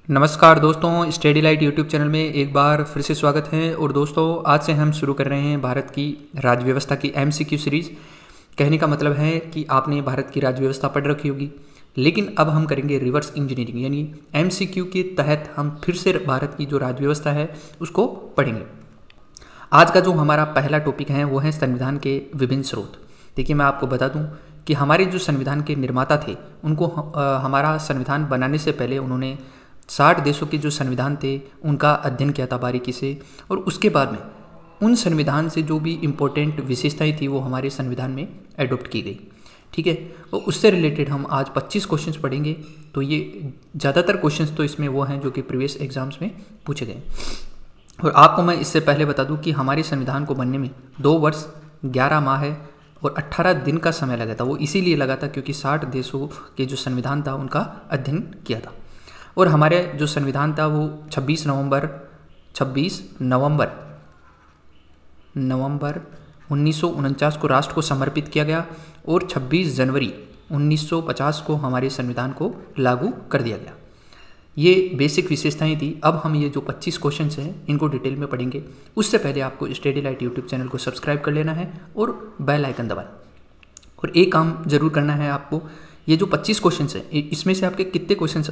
नमस्कार दोस्तों, study light YouTube channel में एक बार फिर से स्वागत है। और दोस्तों आज से हम शुरू कर रहे हैं भारत की राज्य व्यवस्था की एमसीक्यू सीरीज़। कहने का मतलब है कि आपने भारत की राज्य व्यवस्था पढ़ रखी होगी, लेकिन अब हम करेंगे रिवर्स इंजीनियरिंग, यानी एमसीक्यू के तहत हम फिर से भारत की जो राज्य व्यवस्था है उसको पढ़ेंगे। आज का जो हमारा पहला टॉपिक है वो है संविधान के विभिन्न स्रोत। देखिए, मैं आपको बता दूं कि हमारे जो संविधान के निर्माता थे उनको हमारा संविधान बनाने से पहले उन्होंने 60 देशों के जो संविधान थे उनका अध्ययन किया था बारीकी से, और उसके बाद में उन संविधान से जो भी इम्पोर्टेंट विशेषताएं थी वो हमारे संविधान में एडॉप्ट की गई। ठीक है, और उससे रिलेटेड हम आज 25 क्वेश्चंस पढ़ेंगे। तो ये ज़्यादातर क्वेश्चंस तो इसमें वो हैं जो कि प्रीवियस एग्जाम्स में पूछे गए। और आपको मैं इससे पहले बता दूं कि हमारे संविधान को बनने में 2 वर्ष 11 माह है और 18 दिन का समय लगा था। वो इसीलिए लगा था क्योंकि 60 देशों के जो संविधान था उनका अध्ययन किया था। और हमारे जो संविधान था वो 26 नवंबर 1949 को राष्ट्र को समर्पित किया गया और 26 जनवरी 1950 को हमारे संविधान को लागू कर दिया गया। ये बेसिक विशेषताएं थी। अब हम ये जो 25 क्वेश्चंस हैं इनको डिटेल में पढ़ेंगे। उससे पहले आपको स्टडी लाइट यूट्यूब चैनल को सब्सक्राइब कर लेना है और बेल आइकन दबाएं। और एक काम जरूर करना है आपको, ये जो 25 क्वेश्चंस हैं इसमें से आपके कितने क्वेश्चंस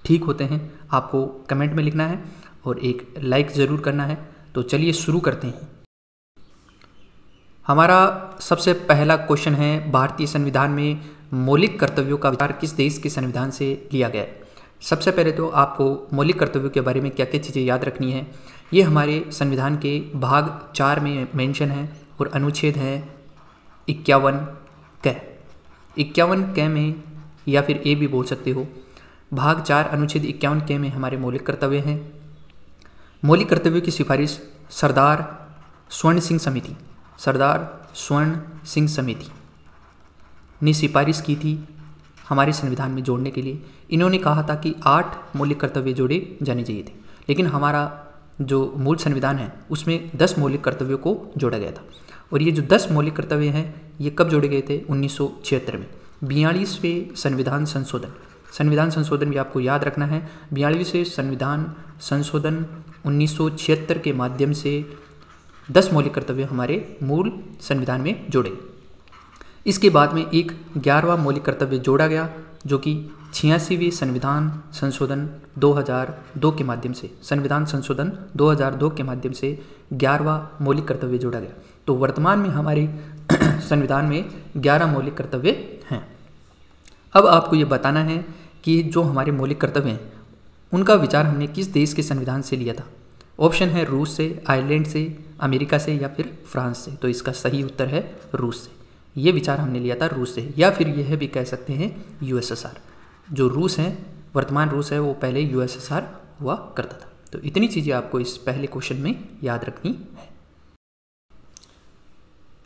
ठीक होते हैं आपको कमेंट में लिखना है और एक लाइक ज़रूर करना है। तो चलिए शुरू करते हैं। हमारा सबसे पहला क्वेश्चन है, भारतीय संविधान में मौलिक कर्तव्यों का विचार किस देश के संविधान से लिया गया है। सबसे पहले तो आपको मौलिक कर्तव्यों के बारे में क्या क्या चीज़ें याद रखनी है। ये हमारे संविधान के भाग 4 में मेंशन है और अनुच्छेद है 51 क में, या फिर ए भी बोल सकते हो। भाग 4 अनुच्छेद 51 के में हमारे मौलिक कर्तव्य हैं। मौलिक कर्तव्यों की सिफारिश सरदार स्वर्ण सिंह समिति ने सिफारिश की थी हमारे संविधान में जोड़ने के लिए। इन्होंने कहा था कि 8 मौलिक कर्तव्य जोड़े जाने चाहिए थे, लेकिन हमारा जो मूल संविधान है उसमें 10 मौलिक कर्तव्यों को जोड़ा गया था। और ये जो 10 मौलिक कर्तव्य हैं ये कब जोड़े गए थे? 1976 में 42वें संविधान संशोधन भी आपको याद रखना है। 42वें संविधान संशोधन 1976 के माध्यम से 10 मौलिक कर्तव्य हमारे मूल संविधान में जोड़े। इसके बाद में एक 11वां मौलिक कर्तव्य जोड़ा गया जो कि 86वें संविधान संशोधन 2002 के माध्यम से 11वां मौलिक कर्तव्य जोड़ा गया। तो वर्तमान में हमारे संविधान में 11 मौलिक कर्तव्य हैं। अब आपको ये बताना है कि जो हमारे मौलिक कर्तव्य हैं उनका विचार हमने किस देश के संविधान से लिया था। ऑप्शन है रूस से, आयरलैंड से, अमेरिका से या फिर फ्रांस से। तो इसका सही उत्तर है रूस से। ये विचार हमने लिया था रूस से, या फिर यह भी कह सकते हैं यूएसएसआर। जो रूस है, वर्तमान रूस है, वो पहले यूएसएसआर हुआ करता था। तो इतनी चीज़ें आपको इस पहले क्वेश्चन में याद रखनी है।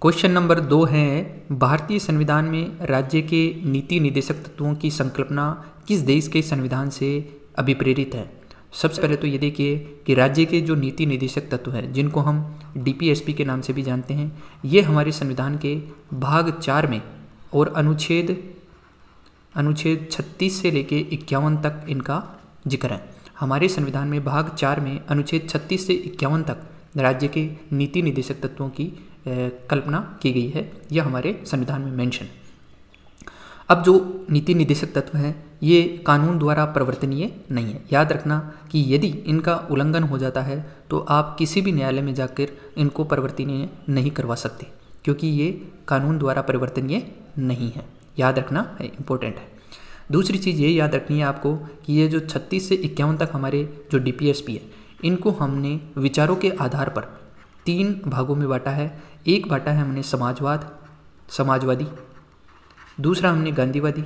क्वेश्चन नंबर 2 है, भारतीय संविधान में राज्य के नीति निर्देशक तत्वों की संकल्पना किस देश के संविधान से अभिप्रेरित है। सबसे पहले तो ये देखिए कि राज्य के जो नीति निर्देशक तत्व हैं जिनको हम डीपीएसपी के नाम से भी जानते हैं, ये हमारे संविधान के भाग 4 में और अनुच्छेद 36 से लेके 51 तक इनका जिक्र है। हमारे संविधान में भाग 4 में अनुच्छेद 36 से 51 तक राज्य के नीति निर्देशक तत्वों की कल्पना की गई है। यह हमारे संविधान में मेंशन है। अब जो नीति निर्देशक तत्व हैं ये कानून द्वारा परिवर्तनीय नहीं है। याद रखना कि यदि इनका उल्लंघन हो जाता है तो आप किसी भी न्यायालय में जाकर इनको परिवर्तनीय नहीं करवा सकते, क्योंकि ये कानून द्वारा परिवर्तनीय नहीं है। याद रखना है, इम्पोर्टेंट है। दूसरी चीज़ ये याद रखनी है आपको कि ये जो 36 से 51 तक हमारे जो डीपीएसपी है इनको हमने विचारों के आधार पर 3 भागों में बांटा है। एक बांटा है हमने समाजवादी, दूसरा हमने गांधीवादी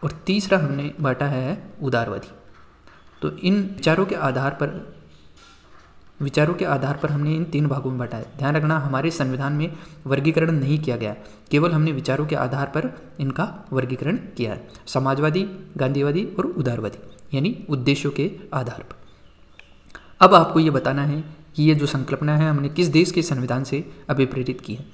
और तीसरा हमने बांटा है उदारवादी। तो इन विचारों के आधार पर हमने इन 3 भागों में बांटा है। ध्यान रखना, हमारे संविधान में वर्गीकरण नहीं किया गया है, केवल हमने विचारों के आधार पर इनका वर्गीकरण किया है। समाजवादी, गांधीवादी और उदारवादी, यानी उद्देश्यों के आधार पर। अब आपको ये बताना है कि ये जो संकल्पना है हमने किस देश के संविधान से अभिप्रेरित की है।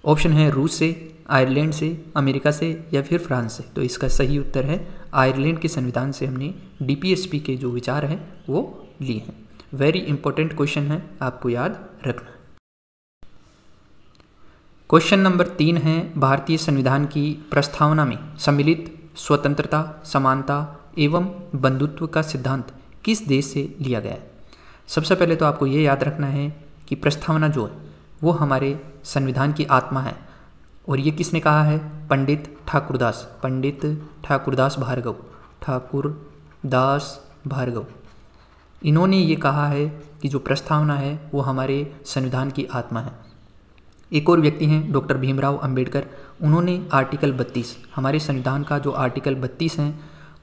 ऑप्शन है रूस से, आयरलैंड से, अमेरिका से या फिर फ्रांस से। तो इसका सही उत्तर है आयरलैंड के संविधान से हमने डीपीएसपी के जो विचार हैं वो लिए हैं। वेरी इंपॉर्टेंट क्वेश्चन है, आपको याद रखना। क्वेश्चन नंबर 3 है, भारतीय संविधान की प्रस्तावना में सम्मिलित स्वतंत्रता, समानता एवं बंधुत्व का सिद्धांत किस देश से लिया गया है? सबसे पहले तो आपको ये याद रखना है कि प्रस्तावना जो है वो हमारे संविधान की आत्मा है, और ये किसने कहा है? पंडित ठाकुरदास भार्गव। इन्होंने ये कहा है कि जो प्रस्तावना है वो हमारे संविधान की आत्मा है। एक और व्यक्ति हैं डॉक्टर भीमराव अंबेडकर, उन्होंने आर्टिकल 32, हमारे संविधान का जो आर्टिकल 32 है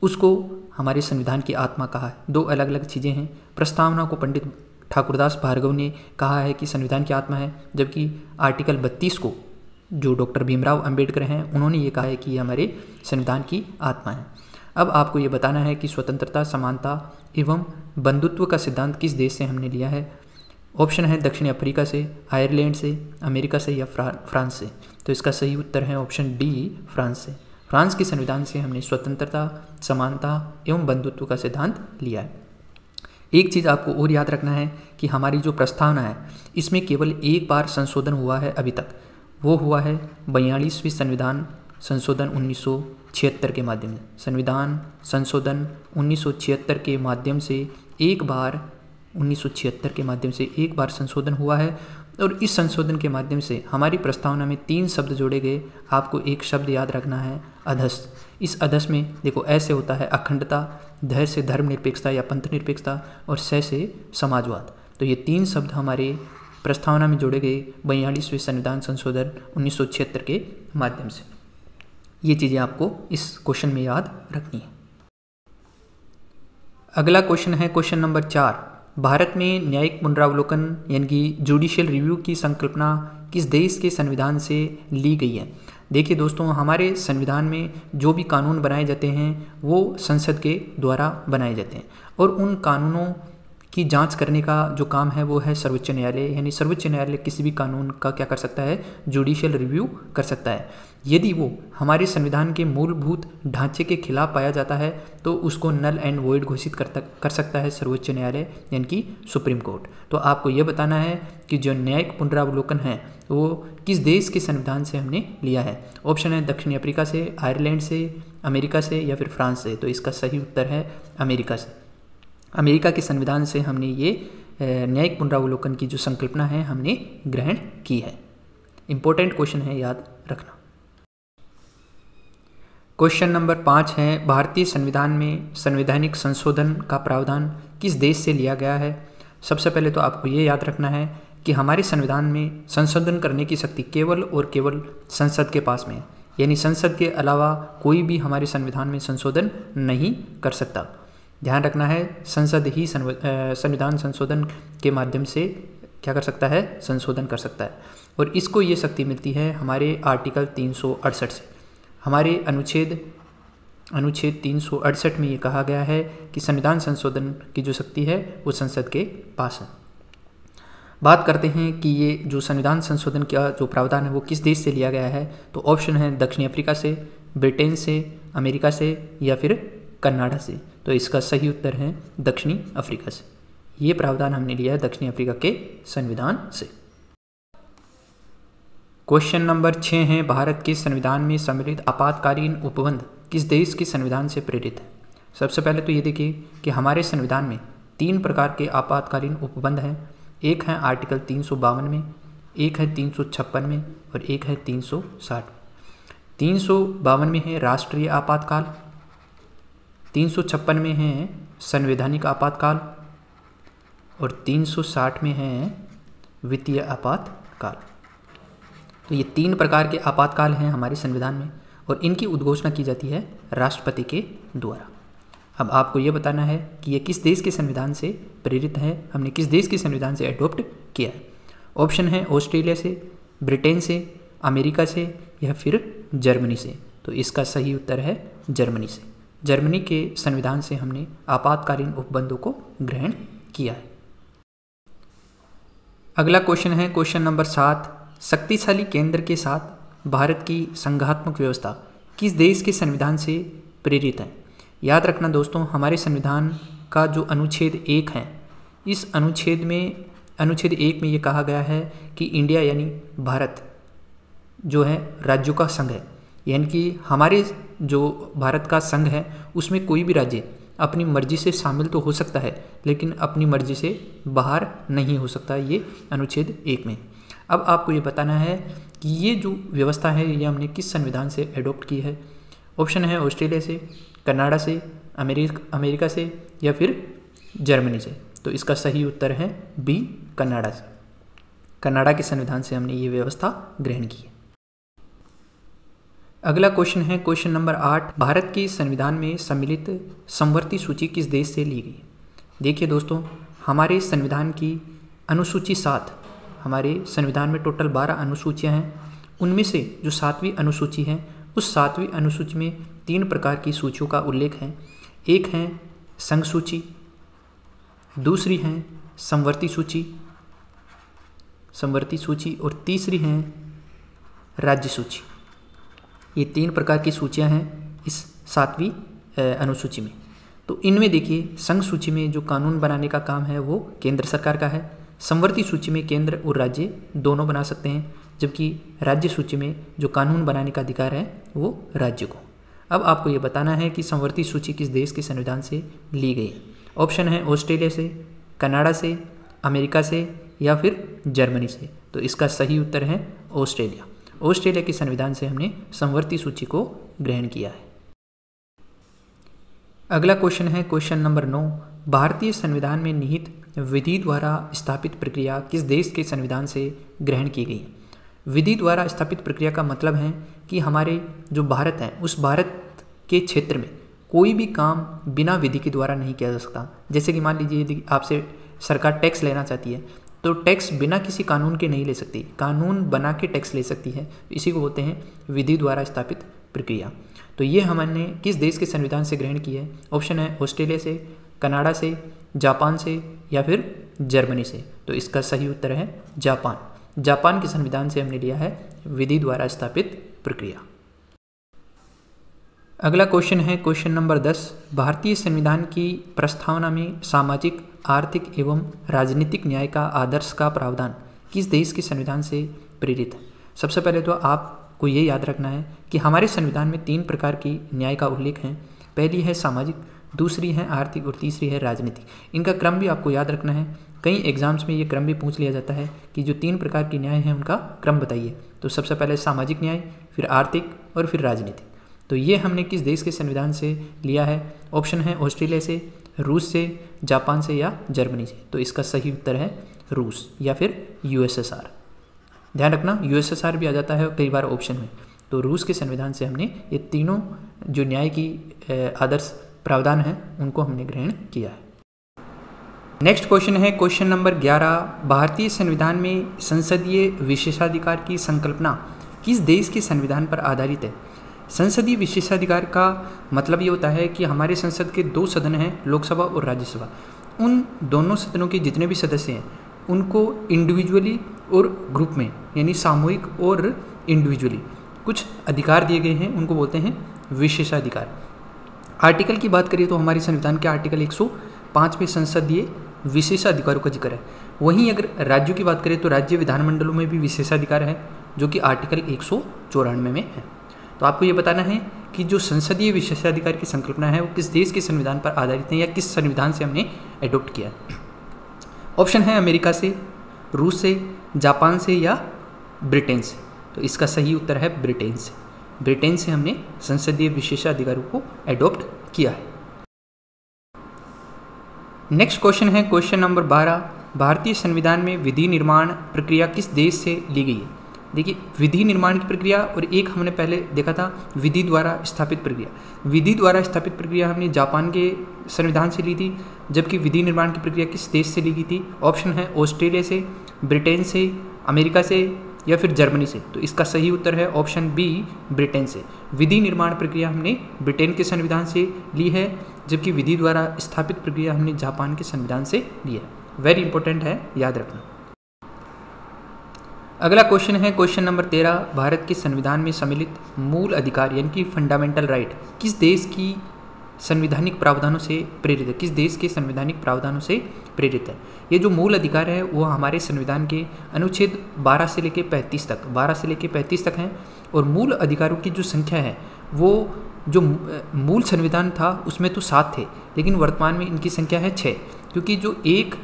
उसको हमारे संविधान की आत्मा कहा है। दो अलग अलग चीज़ें हैं। प्रस्तावना को पंडित ठाकुरदास भार्गव ने कहा है कि संविधान की आत्मा है, जबकि आर्टिकल 32 को जो डॉक्टर भीमराव अंबेडकर हैं उन्होंने ये कहा है कि ये हमारे संविधान की आत्मा है। अब आपको ये बताना है कि स्वतंत्रता, समानता एवं बंधुत्व का सिद्धांत किस देश से हमने लिया है? ऑप्शन है दक्षिण अफ्रीका से, आयरलैंड से, अमेरिका से या फ्रांस से। तो इसका सही उत्तर है ऑप्शन डी, फ्रांस से। फ्रांस के संविधान से हमने स्वतंत्रता, समानता एवं बंधुत्व का सिद्धांत लिया है। एक चीज़ आपको और याद रखना है कि हमारी जो प्रस्तावना है इसमें केवल एक बार संशोधन हुआ है अभी तक, वो हुआ है 42वें संविधान संशोधन 1976 के माध्यम से। संविधान संशोधन 1976 के माध्यम से एक बार 1976 के माध्यम से एक बार संशोधन हुआ है, और इस संशोधन के माध्यम से हमारी प्रस्तावना में 3 शब्द जोड़े गए। आपको एक शब्द याद रखना है, अधस। इस अधस में देखो, ऐसे होता है अखंडता, ध से धर्मनिरपेक्षता या पंथ निरपेक्षता, और स से समाजवाद। तो ये 3 शब्द हमारे प्रस्तावना में जोड़े गए 42वें संविधान संशोधन 1976 के माध्यम से। ये चीज़ें आपको इस क्वेश्चन में याद रखनी है। अगला क्वेश्चन है क्वेश्चन नंबर 4। भारत में न्यायिक पुनरावलोकन यानी कि जुडिशियल रिव्यू की संकल्पना किस देश के संविधान से ली गई है? देखिए दोस्तों, हमारे संविधान में जो भी कानून बनाए जाते हैं वो संसद के द्वारा बनाए जाते हैं, और उन कानूनों की जांच करने का जो काम है वो है सर्वोच्च न्यायालय। यानी सर्वोच्च न्यायालय किसी भी कानून का क्या कर सकता है? जुडिशियल रिव्यू कर सकता है। यदि वो हमारे संविधान के मूलभूत ढांचे के खिलाफ पाया जाता है तो उसको नल एंड वॉइड घोषित कर सकता है सर्वोच्च न्यायालय यानी कि सुप्रीम कोर्ट। तो आपको ये बताना है कि जो न्यायिक पुनरावलोकन है वो किस देश के संविधान से हमने लिया है। ऑप्शन है दक्षिण अफ्रीका से, आयरलैंड से, अमेरिका से या फिर फ्रांस से। तो इसका सही उत्तर है अमेरिका से। अमेरिका के संविधान से हमने ये न्यायिक पुनरावलोकन की जो संकल्पना है हमने ग्रहण की है। इंपॉर्टेंट क्वेश्चन है, याद रखना। क्वेश्चन नंबर 5 है, भारतीय संविधान में संवैधानिक संशोधन का प्रावधान किस देश से लिया गया है? सबसे पहले तो आपको ये याद रखना है कि हमारे संविधान में संशोधन करने की शक्ति केवल और केवल संसद के पास में है। यानी संसद के अलावा कोई भी हमारे संविधान में संशोधन नहीं कर सकता। ध्यान रखना है, संसद ही संविधान संशोधन के माध्यम से क्या कर सकता है? संशोधन कर सकता है। और इसको ये शक्ति मिलती है हमारे आर्टिकल 368 से। हमारे अनुच्छेद 368 में ये कहा गया है कि संविधान संशोधन की जो शक्ति है वो संसद के पास है। बात करते हैं कि ये जो संविधान संशोधन का जो प्रावधान है वो किस देश से लिया गया है। तो ऑप्शन है दक्षिण अफ्रीका से, ब्रिटेन से, अमेरिका से या फिर कनाडा से। तो इसका सही उत्तर है दक्षिणी अफ्रीका से। ये प्रावधान हमने लिया है दक्षिणी अफ्रीका के संविधान से। क्वेश्चन नंबर 6 है, भारत के संविधान में सम्मिलित आपातकालीन उपबंध किस देश के संविधान से प्रेरित है? सबसे पहले तो ये देखिए कि हमारे संविधान में 3 प्रकार के आपातकालीन उपबंध हैं। एक है आर्टिकल 352 में, एक है 356 में और एक है 360। 352 में है राष्ट्रीय आपातकाल, 356 में है संवैधानिक आपातकाल और 360 में है वित्तीय आपातकाल। तो ये 3 प्रकार के आपातकाल हैं हमारे संविधान में और इनकी उद्घोषणा की जाती है राष्ट्रपति के द्वारा। अब आपको ये बताना है कि ये किस देश के संविधान से प्रेरित है, हमने किस देश के संविधान से एडॉप्ट किया है। ऑप्शन है ऑस्ट्रेलिया से, ब्रिटेन से, अमेरिका से या फिर जर्मनी से। तो इसका सही उत्तर है जर्मनी से। जर्मनी के संविधान से हमने आपातकालीन उपबंधों को ग्रहण किया है। अगला क्वेश्चन है क्वेश्चन नंबर 7, शक्तिशाली केंद्र के साथ भारत की संघात्मक व्यवस्था किस देश के संविधान से प्रेरित है? याद रखना दोस्तों, हमारे संविधान का जो अनुच्छेद 1 है, इस अनुच्छेद 1 में ये कहा गया है कि इंडिया यानी भारत जो है राज्यों का संघ है, यानी कि हमारे जो भारत का संघ है उसमें कोई भी राज्य अपनी मर्जी से शामिल तो हो सकता है लेकिन अपनी मर्जी से बाहर नहीं हो सकता, ये अनुच्छेद 1 में। अब आपको ये बताना है कि ये जो व्यवस्था है ये हमने किस संविधान से एडॉप्ट की है। ऑप्शन है ऑस्ट्रेलिया से, कनाडा से, अमेरिका से या फिर जर्मनी से। तो इसका सही उत्तर है बी, कनाडा से। कनाडा के संविधान से हमने ये व्यवस्था ग्रहण की है। अगला क्वेश्चन है क्वेश्चन नंबर 8, भारत के संविधान में सम्मिलित समवर्ती सूची किस देश से ली गई? देखिए दोस्तों, हमारे संविधान की अनुसूची 7, हमारे संविधान में टोटल 12 अनुसूचियां हैं। उनमें से जो 7वीं अनुसूची है, उस 7वीं अनुसूची में 3 प्रकार की सूचियों का उल्लेख है। एक है संघ सूची, दूसरी है समवर्ती सूची और तीसरी है राज्य सूची। ये 3 प्रकार की सूचियां हैं इस 7वीं अनुसूची में। तो इनमें देखिए, संघ सूची में जो कानून बनाने का काम है वो केंद्र सरकार का है। समवर्ती सूची में केंद्र और राज्य दोनों बना सकते हैं, जबकि राज्य सूची में जो कानून बनाने का अधिकार है वो राज्य को। अब आपको ये बताना है कि समवर्ती सूची किस देश के संविधान से ली गई है। ऑप्शन है ऑस्ट्रेलिया से, कनाडा से, अमेरिका से या फिर जर्मनी से। तो इसका सही उत्तर है ऑस्ट्रेलिया। ऑस्ट्रेलिया के संविधान से हमने समवर्ती सूची को ग्रहण किया है। अगला क्वेश्चन है क्वेश्चन नंबर 9, भारतीय संविधान में निहित विधि द्वारा स्थापित प्रक्रिया किस देश के संविधान से ग्रहण की गई है? विधि द्वारा स्थापित प्रक्रिया का मतलब है कि हमारे जो भारत है उस भारत के क्षेत्र में कोई भी काम बिना विधि के द्वारा नहीं किया जा सकता। जैसे कि मान लीजिए यदि आपसे सरकार टैक्स लेना चाहती है तो टैक्स बिना किसी कानून के नहीं ले सकती, कानून बना के टैक्स ले सकती है। इसी को बोलते हैं विधि द्वारा स्थापित प्रक्रिया। तो ये हमने किस देश के संविधान से ग्रहण की है? ऑप्शन है ऑस्ट्रेलिया से, कनाडा से, जापान से या फिर जर्मनी से। तो इसका सही उत्तर है जापान। जापान के संविधान से हमने लिया है विधि द्वारा स्थापित प्रक्रिया। अगला क्वेश्चन है क्वेश्चन नंबर 10, भारतीय संविधान की प्रस्तावना में सामाजिक, आर्थिक एवं राजनीतिक न्याय का आदर्श का प्रावधान किस देश के संविधान से प्रेरित है? सबसे पहले तो आपको ये याद रखना है कि हमारे संविधान में 3 प्रकार की न्याय का उल्लेख है। पहली है सामाजिक, दूसरी है आर्थिक और तीसरी है राजनीतिक। इनका क्रम भी आपको याद रखना है। कई एग्जाम्स में ये क्रम भी पूछ लिया जाता है कि जो 3 प्रकार की न्याय हैं उनका क्रम बताइए। तो सबसे पहले सामाजिक न्याय, फिर आर्थिक और फिर राजनीतिक। तो ये हमने किस देश के संविधान से लिया है? ऑप्शन है ऑस्ट्रेलिया से, रूस से, जापान से या जर्मनी से। तो इसका सही उत्तर है रूस या फिर यूएसएसआर। ध्यान रखना, यूएसएसआर भी आ जाता है कई बार ऑप्शन में। तो रूस के संविधान से हमने ये तीनों जो न्याय की आदर्श प्रावधान है उनको हमने ग्रहण किया है। नेक्स्ट क्वेश्चन है क्वेश्चन नंबर 11, भारतीय संविधान में संसदीय विशेषाधिकार की संकल्पना किस देश के संविधान पर आधारित है? संसदीय विशेषाधिकार का मतलब ये होता है कि हमारे संसद के 2 सदन हैं, लोकसभा और राज्यसभा। उन दोनों सदनों के जितने भी सदस्य हैं उनको इंडिविजुअली और ग्रुप में, यानी सामूहिक और इंडिविजुअली कुछ अधिकार दिए गए हैं, उनको बोलते हैं विशेषाधिकार। आर्टिकल की बात करिए तो हमारे संविधान के आर्टिकल 105 में संसदीय विशेषाधिकारों का जिक्र है। वहीं अगर राज्यों की बात करें तो राज्य विधानमंडलों में भी विशेषाधिकार है, जो कि आर्टिकल 194 में है। तो आपको ये बताना है कि जो संसदीय विशेषाधिकार की संकल्पना है वो किस देश के संविधान पर आधारित है या किस संविधान से हमने एडॉप्ट किया है। ऑप्शन है अमेरिका से, रूस से, जापान से या ब्रिटेन से। तो इसका सही उत्तर है ब्रिटेन से। ब्रिटेन से हमने संसदीय विशेषाधिकारों को एडॉप्ट किया है। नेक्स्ट क्वेश्चन है क्वेश्चन नंबर 12, भारतीय संविधान में विधि निर्माण प्रक्रिया किस देश से ली गई है? देखिए, विधि निर्माण की प्रक्रिया और एक हमने पहले देखा था विधि द्वारा स्थापित प्रक्रिया। विधि द्वारा स्थापित प्रक्रिया हमने जापान के संविधान से ली थी, जबकि विधि निर्माण की प्रक्रिया किस देश से ली गई थी? ऑप्शन है ऑस्ट्रेलिया से, ब्रिटेन से, अमेरिका से या फिर जर्मनी से। तो इसका सही उत्तर है ऑप्शन बी, ब्रिटेन से। विधि निर्माण प्रक्रिया हमने ब्रिटेन के संविधान से ली है, जबकि विधि द्वारा स्थापित प्रक्रिया हमने जापान के संविधान से ली है। वेरी इंपॉर्टेंट है, याद रखना। अगला क्वेश्चन है क्वेश्चन नंबर 13, भारत के संविधान में सम्मिलित मूल अधिकार यानी कि फंडामेंटल राइट किस देश की संवैधानिक प्रावधानों से प्रेरित है? किस देश के संवैधानिक प्रावधानों से प्रेरित है? ये जो मूल अधिकार है वो हमारे संविधान के अनुच्छेद 12 से लेकर 35 तक हैं। और मूल अधिकारों की जो संख्या है वो जो मूल संविधान था उसमें तो 7 थे, लेकिन वर्तमान में इनकी संख्या है 6, क्योंकि जो एक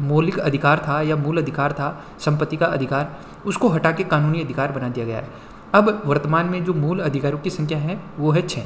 मौलिक अधिकार था या मूल अधिकार था संपत्ति का अधिकार, उसको हटा के कानूनी अधिकार बना दिया गया है। अब वर्तमान में जो मूल अधिकारों की संख्या है वो है 6।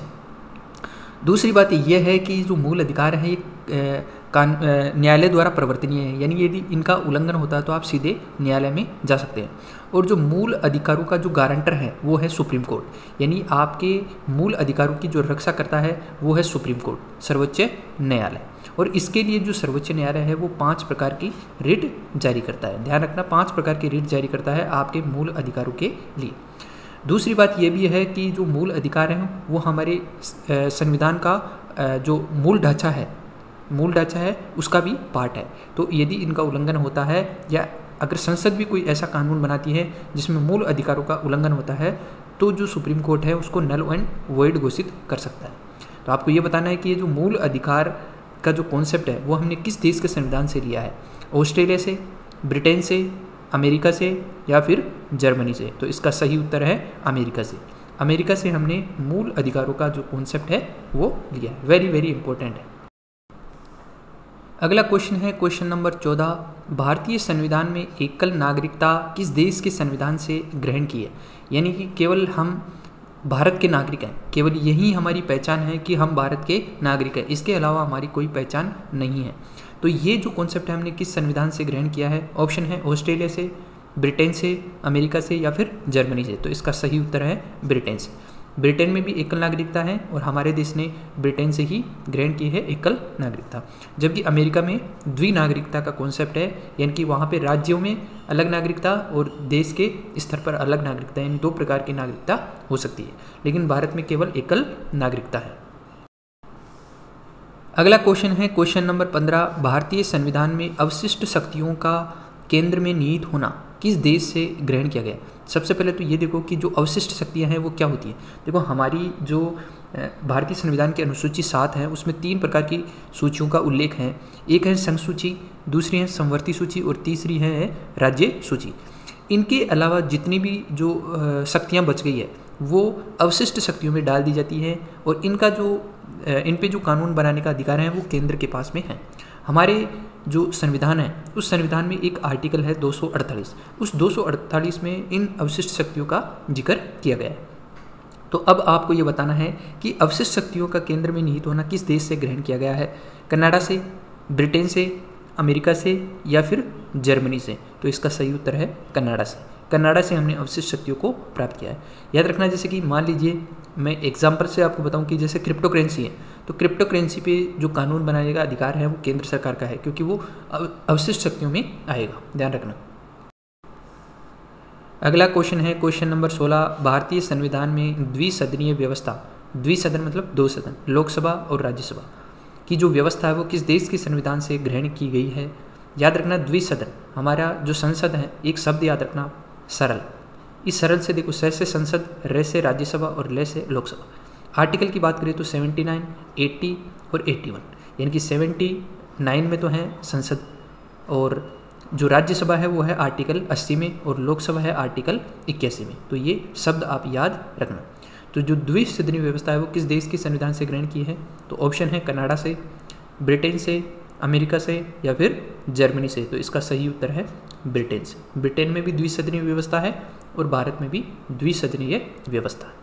दूसरी बात यह है कि जो मूल अधिकार है ये न्यायालय द्वारा प्रवर्तनीय है, यानी यदि इनका उल्लंघन होता है तो आप सीधे न्यायालय में जा सकते हैं। और जो मूल अधिकारों का जो गारंटर है वो है सुप्रीम कोर्ट, यानी आपके मूल अधिकारों की जो रक्षा करता है वो है सुप्रीम कोर्ट, सर्वोच्च न्यायालय। और इसके लिए जो सर्वोच्च न्यायालय है वो 5 प्रकार की रिट जारी करता है। ध्यान रखना, 5 प्रकार की रिट जारी करता है आपके मूल अधिकारों के लिए। दूसरी बात यह भी है कि जो मूल अधिकार हैं वो हमारे संविधान का जो मूल ढांचा है उसका भी पार्ट है। तो यदि इनका उल्लंघन होता है या अगर संसद भी कोई ऐसा कानून बनाती है जिसमें मूल अधिकारों का उल्लंघन होता है तो जो सुप्रीम कोर्ट है उसको नल एंड वॉइड घोषित कर सकता है। तो आपको ये बताना है कि ये जो मूल अधिकार का जो कॉन्सेप्ट है वो हमने किस देश के संविधान से लिया है? ऑस्ट्रेलिया से, ब्रिटेन से, अमेरिका से या फिर जर्मनी से? तो इसका सही उत्तर है अमेरिका से। अमेरिका से हमने मूल अधिकारों का जो कॉन्सेप्ट है वो लिया है। वेरी वेरी इंपॉर्टेंट है। अगला क्वेश्चन है क्वेश्चन नंबर 14, भारतीय संविधान में एकल नागरिकता किस देश के संविधान से ग्रहण की है? यानी कि केवल हम भारत के नागरिक हैं, केवल यही हमारी पहचान है कि हम भारत के नागरिक हैं, इसके अलावा हमारी कोई पहचान नहीं है। तो ये जो कॉन्सेप्ट है हमने किस संविधान से ग्रहण किया है? ऑप्शन है ऑस्ट्रेलिया से, ब्रिटेन से, अमेरिका से या फिर जर्मनी से? तो इसका सही उत्तर है ब्रिटेन से। ब्रिटेन में भी एकल नागरिकता है और हमारे देश ने ब्रिटेन से ही ग्रहण की है एकल नागरिकता। जबकि अमेरिका में द्विनागरिकता का कॉन्सेप्ट है, यानी कि वहाँ पे राज्यों में अलग नागरिकता और देश के स्तर पर अलग नागरिकता, यानी 2 प्रकार की नागरिकता हो सकती है। लेकिन भारत में केवल एकल नागरिकता है। अगला क्वेश्चन है क्वेश्चन नंबर 15, भारतीय संविधान में अवशिष्ट शक्तियों का केंद्र में निहित होना किस देश से ग्रहण किया गया? सबसे पहले तो ये देखो कि जो अवशिष्ट शक्तियां हैं वो क्या होती हैं। देखो हमारी जो भारतीय संविधान की अनुसूची 7 है उसमें 3 प्रकार की सूचियों का उल्लेख है। एक है संघ सूची, दूसरी है समवर्ती सूची और तीसरी है राज्य सूची। इनके अलावा जितनी भी जो शक्तियाँ बच गई है वो अवशिष्ट शक्तियों में डाल दी जाती है और इन पे जो कानून बनाने का अधिकार है वो केंद्र के पास में है। हमारे जो संविधान है उस संविधान में एक आर्टिकल है 248, उस 248 में इन अवशिष्ट शक्तियों का जिक्र किया गया है। तो अब आपको ये बताना है कि अवशिष्ट शक्तियों का केंद्र में निहित होना किस देश से ग्रहण किया गया है? कनाडा से, ब्रिटेन से, अमेरिका से या फिर जर्मनी से? तो इसका सही उत्तर है कनाडा से। कनाडा से हमने अवशिष्ट शक्तियों को प्राप्त किया है। याद रखना, जैसे कि मान लीजिए मैं एग्जाम्पल से आपको बताऊं कि जैसे क्रिप्टो करेंसी है, तो क्रिप्टो करेंसी पे जो कानून बनाने का अधिकार है वो केंद्र सरकार का है, क्योंकि वो अवशिष्ट शक्तियों में आएगा, ध्यान रखना। अगला क्वेश्चन है क्वेश्चन नंबर 16, भारतीय संविधान में द्विसदनीय व्यवस्था, द्विसदन मतलब 2 सदन, लोकसभा और राज्यसभा की जो व्यवस्था है वो किस देश के संविधान से ग्रहण की गई है? याद रखना, द्विसदन, हमारा जो संसद है, एक शब्द याद रखना, सरल। इस सरल से देखो, स से संसद, र से राज्यसभा और ल से लोकसभा। आर्टिकल की बात करें तो 79, 80 और 81, यानी कि 79 में तो है संसद और जो राज्यसभा है वो है आर्टिकल 80 में और लोकसभा है आर्टिकल 81 में। तो ये शब्द आप याद रखना। तो जो द्विसदनीय व्यवस्था है वो किस देश के संविधान से ग्रहण की है? तो ऑप्शन है कनाडा से, ब्रिटेन से, अमेरिका से या फिर जर्मनी से? तो इसका सही उत्तर है ब्रिटेन से। ब्रिटेन में भी द्विसदनीय व्यवस्था है और भारत में भी द्विसदनीय व्यवस्था है।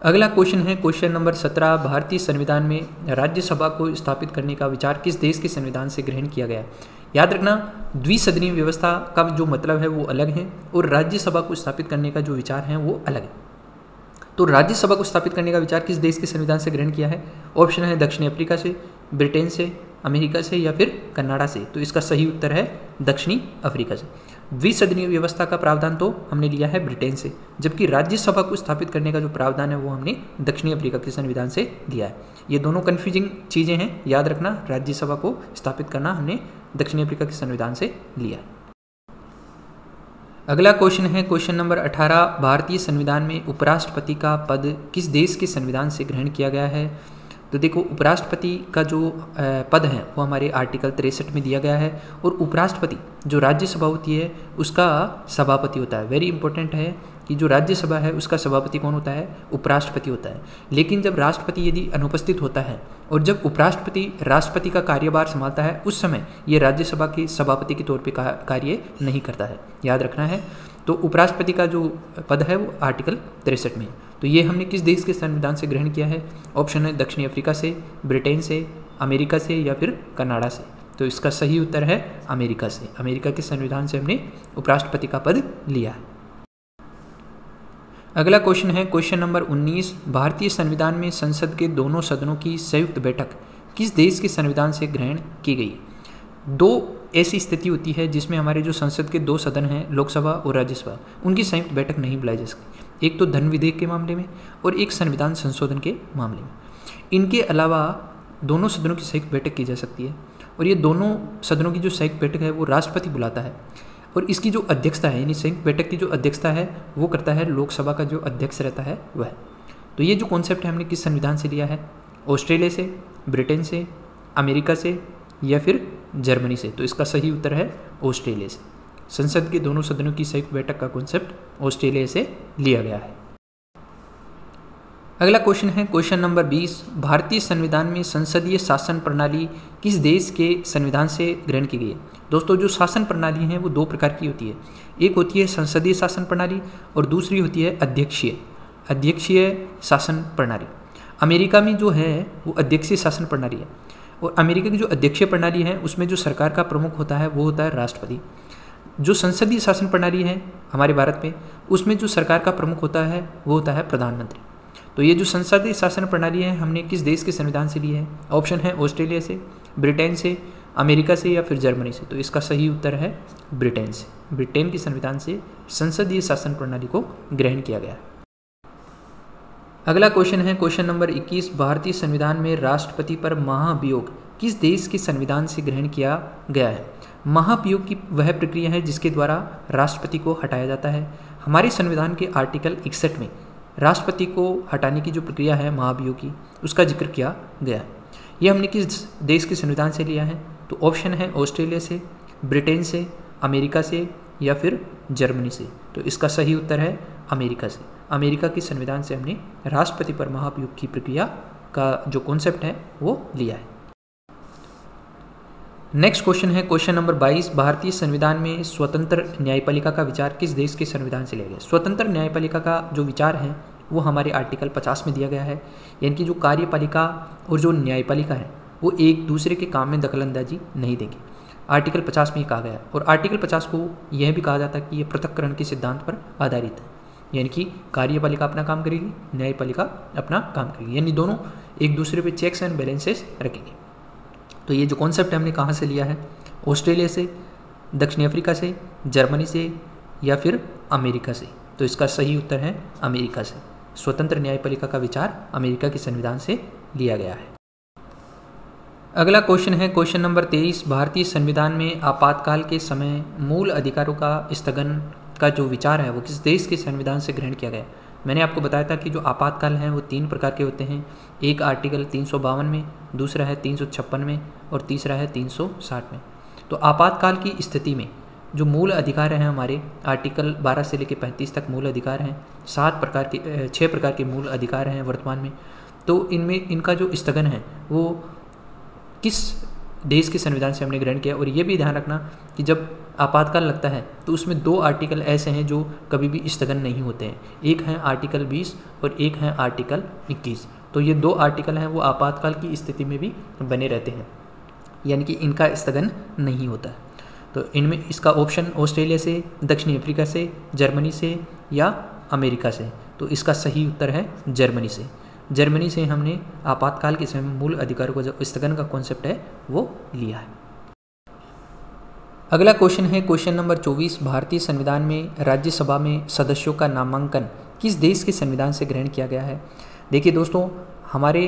अगला क्वेश्चन है क्वेश्चन नंबर 17, भारतीय संविधान में राज्यसभा को स्थापित करने का विचार किस देश के संविधान से ग्रहण किया गया है? याद रखना, द्विसदनीय व्यवस्था का जो मतलब है वो अलग है और राज्यसभा को स्थापित करने का जो विचार है वो अलग है। तो राज्यसभा को स्थापित करने का विचार किस देश के संविधान से ग्रहण किया है? ऑप्शन है दक्षिणी अफ्रीका से, ब्रिटेन से, अमेरिका से या फिर कनाडा से? तो इसका सही उत्तर है दक्षिणी अफ्रीका से। द्विसदनीय व्यवस्था का प्रावधान तो हमने लिया है ब्रिटेन से, जबकि राज्यसभा को स्थापित करने का जो प्रावधान है वो हमने दक्षिणी अफ्रीका के संविधान से लिया है। ये दोनों कन्फ्यूजिंग चीज़ें हैं, याद रखना, राज्यसभा को स्थापित करना हमने दक्षिणी अफ्रीका के संविधान से लिया है। अगला क्वेश्चन है क्वेश्चन नंबर 18, भारतीय संविधान में उपराष्ट्रपति का पद किस देश के संविधान से ग्रहण किया गया है? तो देखो, उपराष्ट्रपति का जो पद है वो हमारे आर्टिकल 63 में दिया गया है, और उपराष्ट्रपति जो राज्यसभा होती है उसका सभापति होता है। वेरी इंपॉर्टेंट है कि जो राज्यसभा है उसका सभापति कौन होता है? उपराष्ट्रपति होता है। लेकिन जब राष्ट्रपति यदि अनुपस्थित होता है और जब उपराष्ट्रपति राष्ट्रपति का कार्यभार संभालता है, उस समय ये राज्यसभा के सभापति के तौर पर कार्य नहीं करता है, याद रखना है। तो उपराष्ट्रपति का जो पद है वो आर्टिकल 63 में है। तो ये हमने किस देश के संविधान से ग्रहण किया है? ऑप्शन है दक्षिण अफ्रीका से, ब्रिटेन से, अमेरिका से या फिर कनाडा से। तो इसका सही उत्तर है अमेरिका से। अमेरिका के संविधान से हमने उपराष्ट्रपति का पद लिया है। अगला क्वेश्चन है क्वेश्चन नंबर 19, भारतीय संविधान में संसद के दोनों सदनों की संयुक्त बैठक किस देश के संविधान से ग्रहण की गई? दो ऐसी स्थिति होती है जिसमें हमारे जो संसद के दो सदन हैं, लोकसभा और राज्यसभा, उनकी संयुक्त बैठक नहीं बुलाई जा सकती। एक तो धन विधेयक के मामले में और एक संविधान संशोधन के मामले में। इनके अलावा दोनों सदनों की संयुक्त बैठक की जा सकती है, और ये दोनों सदनों की जो संयुक्त बैठक है वो राष्ट्रपति बुलाता है, और इसकी जो अध्यक्षता है, यानी संयुक्त बैठक की जो अध्यक्षता है वो करता है लोकसभा का जो अध्यक्ष रहता है वह। तो ये जो कॉन्सेप्ट है हमने किस संविधान से लिया है? ऑस्ट्रेलिया से, ब्रिटेन से, अमेरिका से या फिर जर्मनी से। तो इसका सही उत्तर है ऑस्ट्रेलिया से। संसद के दोनों सदनों की संयुक्त बैठक का कॉन्सेप्ट ऑस्ट्रेलिया से लिया गया है। अगला क्वेश्चन है क्वेश्चन नंबर 20, भारतीय संविधान में संसदीय शासन प्रणाली किस देश के संविधान से ग्रहण की गई है? दोस्तों, जो शासन प्रणाली है वो दो प्रकार की होती है। एक होती है संसदीय शासन प्रणाली और दूसरी होती है अध्यक्षीय शासन प्रणाली। अमेरिका में जो है वो अध्यक्षीय शासन प्रणाली है, और अमेरिका की जो अध्यक्षीय प्रणाली है उसमें जो सरकार का प्रमुख होता है वो होता है राष्ट्रपति। जो संसदीय शासन प्रणाली है हमारे भारत में, उसमें जो सरकार का प्रमुख होता है वो होता है प्रधानमंत्री। तो ये जो संसदीय शासन प्रणाली है हमने किस देश के संविधान से ली है? ऑप्शन है ऑस्ट्रेलिया से, ब्रिटेन से, अमेरिका से या फिर जर्मनी से। तो इसका सही उत्तर है ब्रिटेन से। ब्रिटेन के संविधान से संसदीय शासन प्रणाली को ग्रहण किया गया है। अगला क्वेश्चन है क्वेश्चन नंबर 21, भारतीय संविधान में राष्ट्रपति पर महाभियोग किस देश के संविधान से ग्रहण किया गया है? महाभियोग की वह प्रक्रिया है जिसके द्वारा राष्ट्रपति को हटाया जाता है। हमारे संविधान के आर्टिकल 61 में राष्ट्रपति को हटाने की जो प्रक्रिया है महाभियोग की, उसका जिक्र किया गया है। यह हमने किस देश के संविधान से लिया है? तो ऑप्शन है ऑस्ट्रेलिया से, ब्रिटेन से, अमेरिका से या फिर जर्मनी से। तो इसका सही उत्तर है अमेरिका से। अमेरिका के संविधान से हमने राष्ट्रपति पर महाभियोग की प्रक्रिया का जो कॉन्सेप्ट है वो लिया है। नेक्स्ट क्वेश्चन है क्वेश्चन नंबर 22, भारतीय संविधान में स्वतंत्र न्यायपालिका का विचार किस देश के संविधान से लिया गया? स्वतंत्र न्यायपालिका का जो विचार है वो हमारे आर्टिकल 50 में दिया गया है। यानी कि जो कार्यपालिका और जो न्यायपालिका है वो एक दूसरे के काम में दखलंदाजी नहीं देंगे। आर्टिकल 50 में ये कहा गया है, और आर्टिकल 50 को यह भी कहा जाता है कि ये पृथक्करण के सिद्धांत पर आधारित है। यानी कि कार्यपालिका अपना काम करेगी, न्यायपालिका अपना काम करेगी, यानी दोनों एक दूसरे पे चेक्स एंड बैलेंसेस रखेंगे। तो ये जो कॉन्सेप्ट हमने कहाँ से लिया है? ऑस्ट्रेलिया से, दक्षिण अफ्रीका से, जर्मनी से या फिर अमेरिका से। तो इसका सही उत्तर है अमेरिका से। स्वतंत्र न्यायपालिका का विचार अमेरिका के संविधान से लिया गया है। अगला क्वेश्चन है क्वेश्चन नंबर 23, भारतीय संविधान में आपातकाल के समय मूल अधिकारों का स्थगन का जो विचार है वो किस देश के संविधान से ग्रहण किया गया? मैंने आपको बताया था कि जो आपातकाल हैं वो 3 प्रकार के होते हैं। एक आर्टिकल 352 में, दूसरा है 356 में और तीसरा है 360 में। तो आपातकाल की स्थिति में जो मूल अधिकार हैं हमारे आर्टिकल 12 से लेकर 35 तक मूल अधिकार हैं। 6 प्रकार के मूल अधिकार हैं वर्तमान में। तो इनमें इनका जो स्थगन है वो किस देश के संविधान से हमने ग्रहण किया? और ये भी ध्यान रखना कि जब आपातकाल लगता है तो उसमें 2 आर्टिकल ऐसे हैं जो कभी भी स्थगन नहीं होते हैं। एक है आर्टिकल 20 और एक है आर्टिकल 21। तो ये 2 आर्टिकल हैं वो आपातकाल की स्थिति में भी बने रहते हैं, यानी कि इनका स्थगन नहीं होता है। तो इनमें इसका ऑप्शन ऑस्ट्रेलिया से, दक्षिण अफ्रीका से, जर्मनी से या अमेरिका से। तो इसका सही उत्तर है जर्मनी से। जर्मनी से हमने आपातकाल के समय मूल अधिकारों का जो स्थगन का कॉन्सेप्ट है वो लिया है। अगला क्वेश्चन है क्वेश्चन नंबर 24, भारतीय संविधान में राज्यसभा में सदस्यों का नामांकन किस देश के संविधान से ग्रहण किया गया है? देखिए दोस्तों, हमारे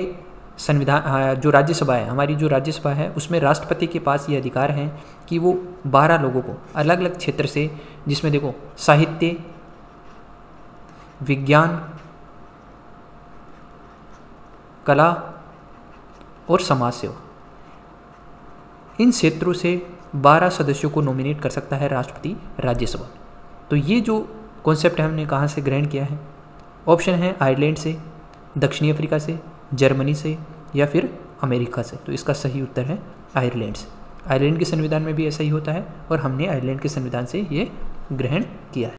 संविधान जो राज्यसभा है, हमारी जो राज्यसभा है, उसमें राष्ट्रपति के पास ये अधिकार है कि वो 12 लोगों को अलग अलग क्षेत्र से, जिसमें देखो साहित्य, विज्ञान, कला और समाज सेवा, इन क्षेत्रों से 12 सदस्यों को नॉमिनेट कर सकता है राष्ट्रपति राज्यसभा। तो ये जो कॉन्सेप्ट है हमने कहाँ से ग्रहण किया है? ऑप्शन है आयरलैंड से, दक्षिणी अफ्रीका से, जर्मनी से या फिर अमेरिका से। तो इसका सही उत्तर है आयरलैंड से। आयरलैंड के संविधान में भी ऐसा ही होता है और हमने आयरलैंड के संविधान से ये ग्रहण किया है।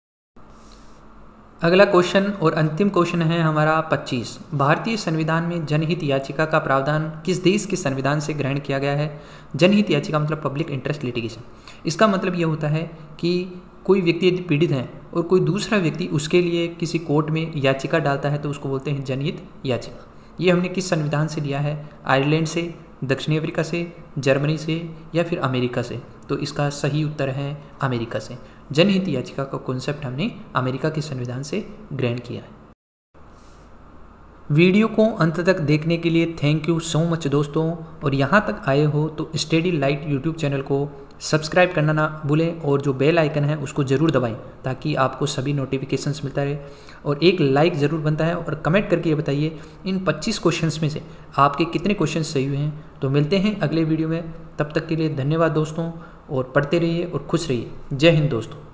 अगला क्वेश्चन और अंतिम क्वेश्चन है हमारा 25। भारतीय संविधान में जनहित याचिका का प्रावधान किस देश के संविधान से ग्रहण किया गया है? जनहित याचिका मतलब पब्लिक इंटरेस्ट लिटिगेशन। इसका मतलब ये होता है कि कोई व्यक्ति यदि पीड़ित है और कोई दूसरा व्यक्ति उसके लिए किसी कोर्ट में याचिका डालता है तो उसको बोलते हैं जनहित याचिका। ये हमने किस संविधान से लिया है? आयरलैंड से, दक्षिणी अफ्रीका से, जर्मनी से या फिर अमेरिका से। तो इसका सही उत्तर है अमेरिका से। जनहित याचिका का कॉन्सेप्ट हमने अमेरिका के संविधान से ग्रहण किया है। वीडियो को अंत तक देखने के लिए थैंक यू सो मच दोस्तों। और यहाँ तक आए हो तो स्टडी लाइट यूट्यूब चैनल को सब्सक्राइब करना ना भूलें और जो बेल आइकन है उसको ज़रूर दबाएं ताकि आपको सभी नोटिफिकेशंस मिलता रहे। और एक लाइक ज़रूर बनता है और कमेंट करके ये बताइए इन 25 क्वेश्चंस में से आपके कितने क्वेश्चन सही हुए हैं। तो मिलते हैं अगले वीडियो में, तब तक के लिए धन्यवाद दोस्तों और पढ़ते रहिए और खुश रहिए। जय हिंद दोस्तों।